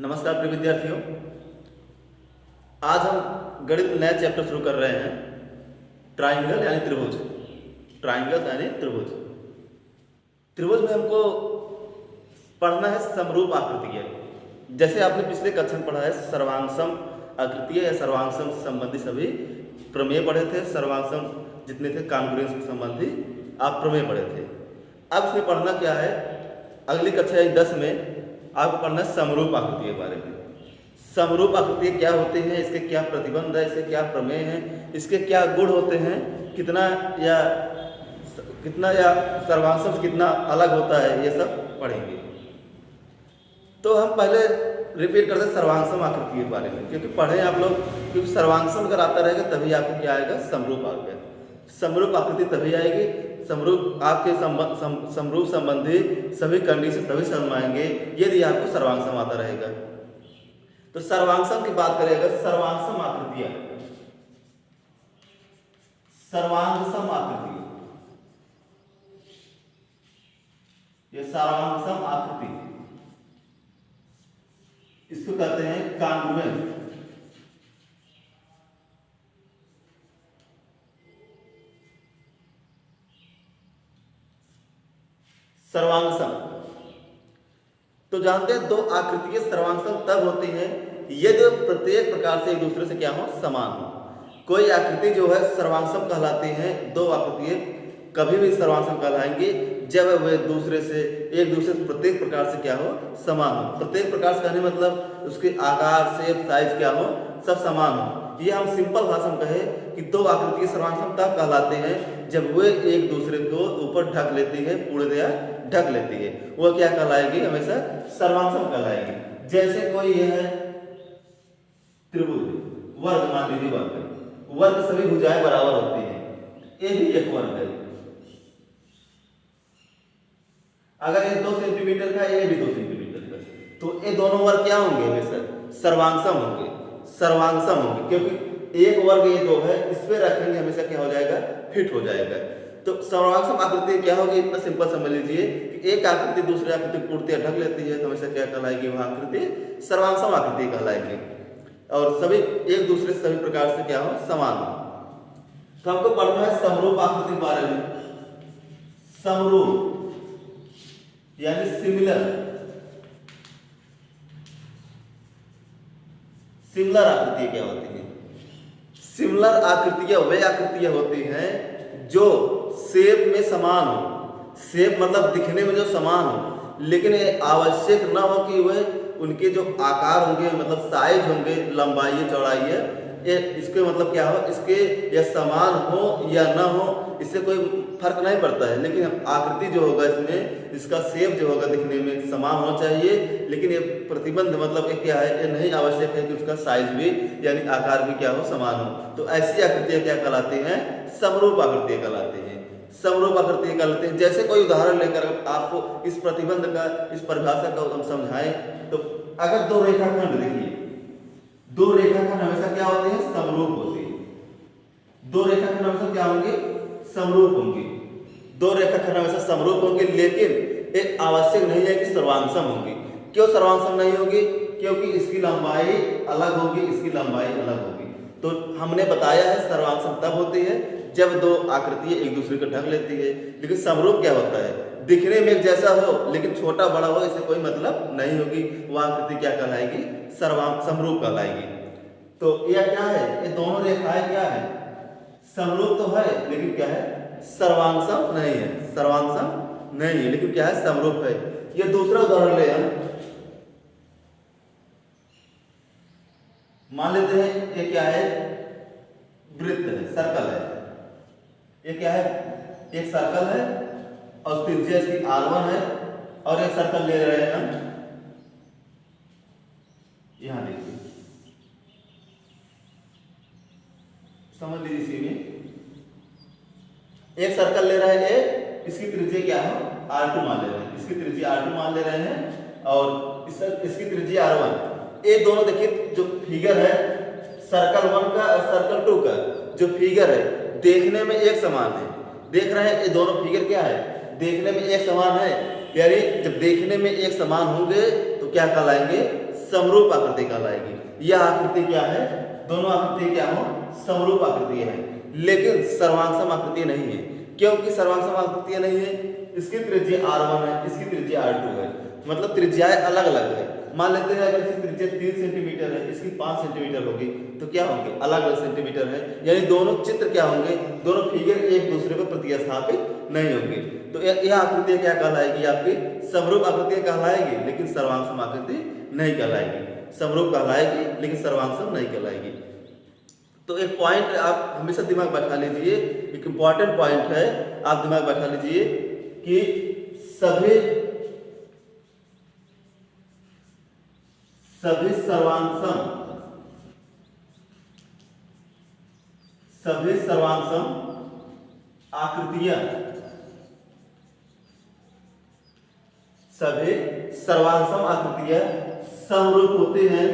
नमस्कार प्रिय विद्यार्थियों। आज हम गणित नया चैप्टर शुरू कर रहे हैं। ट्राइंगल यानी त्रिभुज। ट्राइंगल यानी त्रिभुज। त्रिभुज में हमको पढ़ना है समरूप आकृतियाँ। जैसे आपने पिछले कक्षा में पढ़ा है सर्वांगसम आकृतियाँ या सर्वांगसम से संबंधी सभी प्रमेय पढ़े थे। सर्वांगसम जितने थे कॉन्ग्रुएंस के संबंधी आप प्रमेय पढ़े थे। अब इसमें पढ़ना क्या है, अगली कक्षा 10 में आपको पढ़ना है समरूप आकृति के बारे में। समरूप आकृति क्या होती हैं, इसके क्या प्रतिबंध है, इसके क्या प्रमेय हैं, इसके क्या गुण होते हैं, कितना या सर्वांगसम से कितना अलग होता है, ये सब पढ़ेंगे। तो हम पहले रिपीट करते हैं सर्वांगसम आकृति के बारे में, क्योंकि पढ़े आप लोग, क्योंकि सर्वांगसम अगर आता रहेगा तभी आपको क्या आएगा, समरूप आएगा। समरूप आकृति तभी आएगी, समरूप आपके समरूप संबंधी सभी कंडीशन तभी समझ में आएंगे यदि आपको सर्वांगसम आता रहेगा। तो सर्वांगसम की बात करेगा, सर्वांगसम आकृतियां, सर्वांगसम आकृति, ये सर्वांगसम आकृति इसको कहते हैं कॉन्ग्रुएंस। सर्वांगसम तो जानते हैं, दो आकृतियां सर्वांगसम तब होती हैं यदि प्रत्येक प्रकार से एक दूसरे से क्या हो, समान हो। कोई आकृति जो है सर्वांगसम कहलाती है, दो आकृतियां कभी भी सर्वांगसम कहलाएंगी जब वे एक दूसरे से प्रत्येक प्रकार से क्या हो, समान हो। प्रत्येक प्रकार से कहने मतलब उसके आकार, शेप, साइज क्या हो, सब समान हो। ये हम सिंपल भाषा में कहे कि दो आकृतियां सर्वांगसम तब कहलाते हैं जब वे एक दूसरे को ऊपर ढक लेती है, पूर्णतया ढक लेती है, वो क्या कहलाएगी, हमेशा सर्वांगसम कहलाएगी। जैसे कोई यह है त्रिभुज, वर्ग मान लीजिए, वर्ग सभी भुजाएं बराबर होती हैं, ये भी एक वर्ग है। अगर ये 2 सेंटीमीटर का, ये भी 2 सेंटीमीटर का, तो ये दोनों वर्ग क्या होंगे, हमेशा सर्वांगसम होंगे, सर्वांगसम होंगे, क्योंकि एक वर्ग ये दो है, इस पे रखेंगे हमेशा क्या हो जाएगा, फिट हो जाएगा। तो सर्वांगसम आकृति क्या होगी, इतना सिंपल समझ लीजिए कि एक आकृति दूसरी आकृति पूर्णतया ढक लेती है, तो हमेशा क्या कहलाएगी, वह आकृति सर्वांगसम आकृति कहलाएगी, और सभी एक दूसरे सभी प्रकार से क्या हो, समान हो। तो हमको पढ़ना है समरूप आकृति के बारे में। समरूप यानी सिमिलर, सिमिलर आकृतियां क्या होती हैं? सिमिलर आकृतियां वे आकृतियां होती हैं जो शेप में समान हो। शेप मतलब दिखने में जो समान हो, लेकिन ये आवश्यक ना हो कि वह उनके जो आकार होंगे, मतलब साइज होंगे, लंबाई चौड़ाई है, ये इसके मतलब क्या हो, इसके या समान हो या ना हो, इससे कोई फर्क नहीं पड़ता है। लेकिन आकृति जो होगा इसमें, इसका शेप जो होगा दिखने में समान होना चाहिए, लेकिन ये प्रतिबंध मतलब ये क्या है, ये नहीं आवश्यक है कि उसका साइज भी यानी आकार भी क्या हो, समान हो। तो ऐसी आकृतियां क्या कहलाती हैं, समरूप आकृतियां कहलाती हैं। समरूप आकृतियां कहलाती हैं। जैसे कोई उदाहरण लेकर आपको इस प्रतिबंध का, इस परिभाषा का हम समझाएं, तो अगर दो रेखाखंड देखिए, दो रेखाखंड हमेशा क्या होते हैं, समरूप होते हैं। दो रेखाखंड हमेशा क्या होंगे, समरूप होंगे। दो रेखाखंड हमेशा समरूप होंगे, लेकिन ये आवश्यक नहीं है कि सर्वांगसम होंगे। क्यों सर्वांगसम नहीं होगी? क्योंकि इसकी लंबाई अलग होगी, इसकी लंबाई अलग होगी। तो हमने बताया है सर्वांगसम तब होती है जब दो आकृतियां एक दूसरे को ढक लेती है। लेकिन समरूप क्या होता है, दिखने में एक जैसा हो लेकिन छोटा बड़ा हो, इससे कोई मतलब नहीं होगी, वह आकृति क्या कहलाएगी, समरूप कहलाएगी। तो यह क्या है, ये दोनों रेखाएं क्या है, समरूप तो है लेकिन क्या है, सर्वांगसम नहीं है। सर्वांगसम नहीं है लेकिन क्या है, समरूप है। ये दूसरा उदाहरण ले हम, मान लेते हैं ये क्या है, वृत्त है, सर्कल है। ये क्या है, एक सर्कल है और त्रिज्या इसकी R1 है, और एक सर्कल ले रहे हैं हम, यहां देखिए, समझ लीजिए। इसी में एक सर्कल ले रहे हैं, इसकी त्रिज्या क्या है, R2 मान ले रहे हैं, इसकी त्रिज्या R2 मान ले रहे हैं, और इसकी त्रिज्या R1। ये दोनों देखिए, जो फिगर है सर्कल 1 का और सर्कल 2 का, जो फिगर है देखने में एक समान है। देख रहे हैं ये दोनों फिगर क्या है, देखने में एक समान है, यानी जब देखने में एक समान होंगे तो क्या कहलाएंगे, समरूप आकृति कहलाएगी। यह आकृति क्या है, दोनों आकृति क्या हो, समरूप आकृति है, लेकिन सर्वांगसम आकृति नहीं है। क्योंकि सर्वांगसम आकृतियां नहीं है, इसकी त्रिज्या r1 है, इसकी त्रिज्या r2 है, मतलब त्रिज्याएं अलग अलग है। मान लेते हैं अगर इसकी त्रिज्या 3 सेंटीमीटर है, इसकी 5 सेंटीमीटर होगी, तो क्या होंगे, अलग अलग सेंटीमीटर है, यानी दोनों चित्र क्या होंगे, दोनों फिगर एक दूसरे पर प्रतिस्थापित नहीं होंगे। तो यह आकृतियां क्या कहलाएगी, आपकी समरूप आकृतियां कहलाएगी, लेकिन सर्वांगसम आकृति नहीं कहलाएगी। समरूप कहलाएगी लेकिन सर्वांगसम नहीं कहलाएगी। तो एक पॉइंट आप हमेशा दिमाग बैठा लीजिए, एक इंपॉर्टेंट पॉइंट है, आप दिमाग बैठा लीजिए कि सभी सर्वांगसम आकृतियां समरूप होती हैं,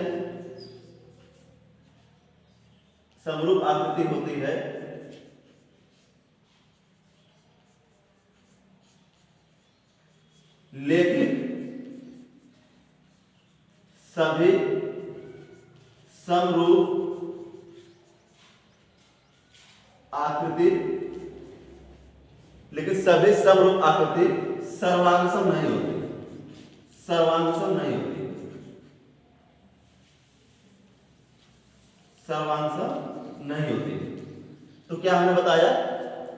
समरूप आकृति होती है, लेकिन सभी समरूप आकृति सर्वांगसम नहीं होती, सर्वांगसम नहीं होती, सर्वांगसम नहीं होती। तो क्या हमने बताया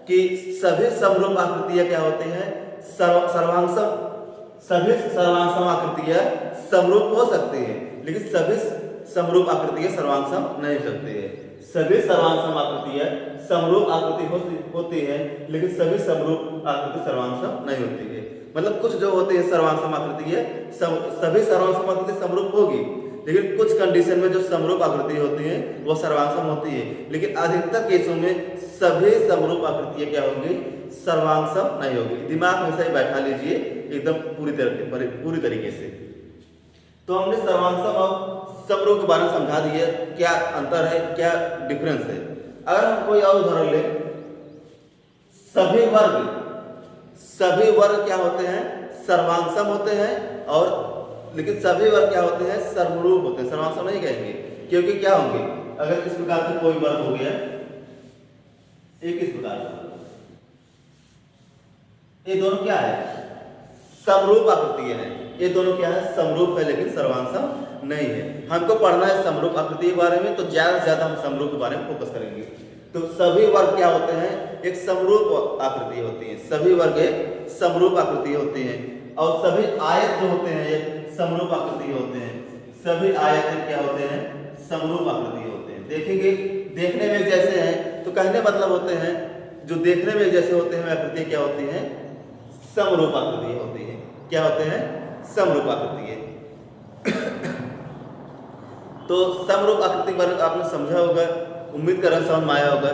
कि सभी समरूप आकृतियां क्या होती हैं, सर्वांगसम, सभी सर्वांगसम आकृतियां समरूप हो सकती है, लेकिन सभी समरूप आकृतियां सर्वांगसम नहीं सकती है। सभी सर्वांगसम आकृतियां समरूप आकृति होती है, लेकिन सभी समरूप आकृति सर्वांगसम नहीं होती है। मतलब कुछ जो होते हैं सर्वांगसम आकृतियां, सभी सर्वांगसम आकृति समरूप होगी, लेकिन कुछ कंडीशन में जो समरूप आकृति होती है वो सर्वांगसम होती है, लेकिन अधिकतर केसों में सभी समरूप आकृतियां क्या होंगी, सर्वांगसम नहीं होगी। दिमाग में से बैठा लीजिए एकदम पूरी तरीके से। तो हमने सर्वांगसम और समरूप के बारे में समझा दिया, क्या अंतर है, क्या डिफरेंस है। अगर हम कोई और उदाहरण लें, सभी वर्ग क्या होते हैं, सर्वांगसम होते हैं, और लेकिन सभी वर्ग क्या होते हैं, समरूप होते हैं, सर्वांगसम नहीं कहेंगे। क्योंकि क्या होंगे, अगर इस प्रकार से कोई वर्ग हो गया, एक इस प्रकार से, ये दोनों क्या है, समरूप आकृतियां हैं, ये दोनों क्या है, समरूप है, लेकिन सर्वांगसम नहीं है। हमको पढ़ना है समरूप आकृति के बारे में, तो ज्यादा से ज्यादा हम समरूप के बारे में फोकस करेंगे। तो सभी वर्ग क्या होते हैं, एक समरूप आकृति होती है, सभी वर्ग एक समरूप आकृति होती हैं, और सभी आयत जो होते हैं एक समरूप आकृति होते हैं, सभी आयत क्या होते हैं, समरूप आकृति होते हैं। देखेंगे, देखने में एक जैसे हैं, तो कहने मतलब होते हैं जो देखने में जैसे होते हैं आकृति क्या होती हैं, समरूप आकृति होती है। क्या होते हैं, समरूप आकृति है। तो समरूप आकृति के बारे में आपने समझा होगा, उम्मीद कर रहा हूं समझ में आया होगा।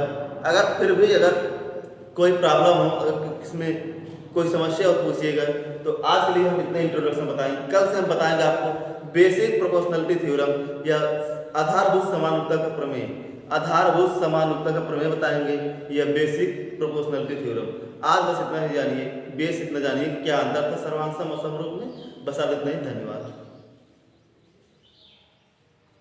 अगर फिर भी अगर कोई प्रॉब्लम हो, अगर इसमें कोई समस्या हो पूछिएगा। तो आज के लिए हम इतने इंट्रोडक्शन बताएंगे, कल से हम बताएंगे आपको बेसिक प्रोपोर्शनलिटी थ्योरम या आधारभूत समानुपातता का प्रमेय, आधारभूत समानुपातता का प्रमेय बताएंगे या बेसिक प्रोपोर्शनलिटी थ्योरम। आज बस इतना ही जानिए, बेस इतना जानिए कि क्या अंतर था सर्वांगसम और समरूप में। बस आज इतना ही, धन्यवाद।